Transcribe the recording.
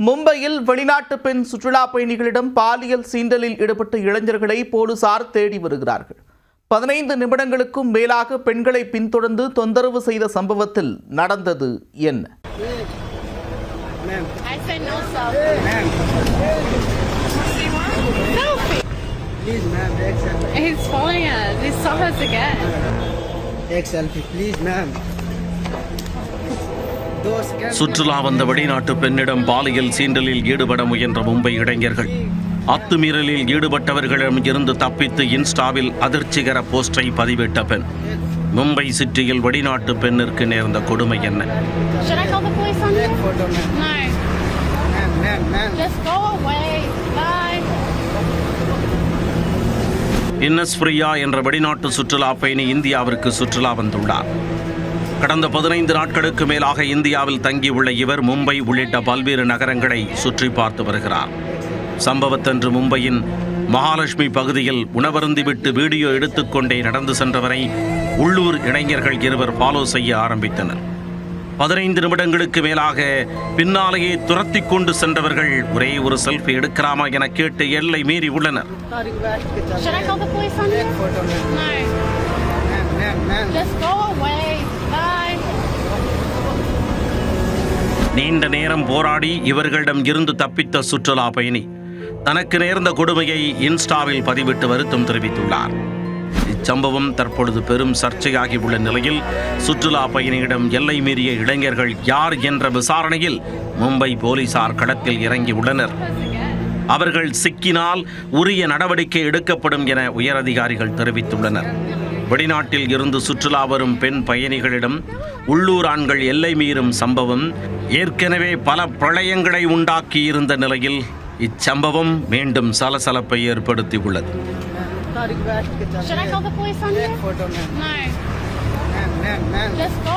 மும்பையில் வெளிநாட்டு பெண் சுற்றுலா பயணிகளிடம் பாலியல் சீண்டலில் ஈடுபட்ட இளைஞர்களை போலீசார் தேடி வருகிறார்கள். 15 நிமிடங்களுக்கும் மேலாக பெண்களை பின்தொடர்ந்து தொந்தரவு செய்த சம்பவத்தில் நடந்தது என்ன? சுற்றுலா வந்த வெளிநாட்டு பெண்ணிடம் பாலியல் சீண்டலில் ஈடுபட முயன்ற மும்பை இளைஞர்கள் அத்துமீறலில் ஈடுபட்டவர்களிடம் இருந்து தப்பித்து இன்ஸ்டாவில் அதிர்ச்சிகர போஸ்டரை பதிவிட்ட பெண். மும்பை சிட்டியில் வெளிநாட்டு பெண்ணிற்கு நேர்ந்த கொடுமை என்ன? இன்னஸ்பிரியா என்ற வெளிநாட்டு சுற்றுலா பயணி இந்தியாவிற்கு சுற்றுலா வந்துள்ளார். கடந்த 15 நாட்களுக்கு மேலாக இந்தியாவில் தங்கியுள்ள இவர் மும்பை உள்ளிட்ட பல்வேறு நகரங்களை சுற்றி பார்த்து வருகிறார். சம்பவத்தன்று மும்பையின் மகாலட்சுமி பகுதியில் உணவருந்திவிட்டு வீடியோ எடுத்துக்கொண்டே நடந்து சென்றவரை உள்ளூர் இளைஞர்கள் இருவர் ஃபாலோ செய்ய ஆரம்பித்தனர். 15 நிமிடங்களுக்கு மேலாக பின்னாலேயே துரத்தி கொண்டு சென்றவர்கள் ஒரே ஒரு செல்ஃபி எடுக்கலாமா என கேட்டு எல்லை மீறி உள்ளனர். நீண்ட நேரம் போராடி இவர்களிடம் இருந்து தப்பித்த சுற்றுலா பயணி தனக்கு நேர்ந்த கொடுமையை இன்ஸ்டாவில் பதிவிட்டு வருத்தம் தெரிவித்துள்ளார். இச்சம்பவம் தற்பொழுது பெரும் சர்ச்சையாகி உள்ள நிலையில் சுற்றுலா பயணியிடம் எல்லை மீறிய இளைஞர்கள் யார் என்ற விசாரணையில் மும்பை போலீசார் களத்தில் இறங்கி உள்ளனர். அவர்கள் சிக்கினால் உரிய நடவடிக்கை எடுக்கப்படும் என உயரதிகாரிகள் தெரிவித்துள்ளனர். வெளிநாட்டில் இருந்து சுற்றுலா வரும் பெண் பயணிகளிடம் உள்ளூர் ஆண்கள் எல்லை மீறும் சம்பவம் ஏற்கனவே பல பிரளயங்களை உண்டாக்கியிருந்த நிலையில் இச்சம்பவம் மீண்டும் சலசலப்பை ஏற்படுத்தியுள்ளது. Should I call the police on you? No. Just go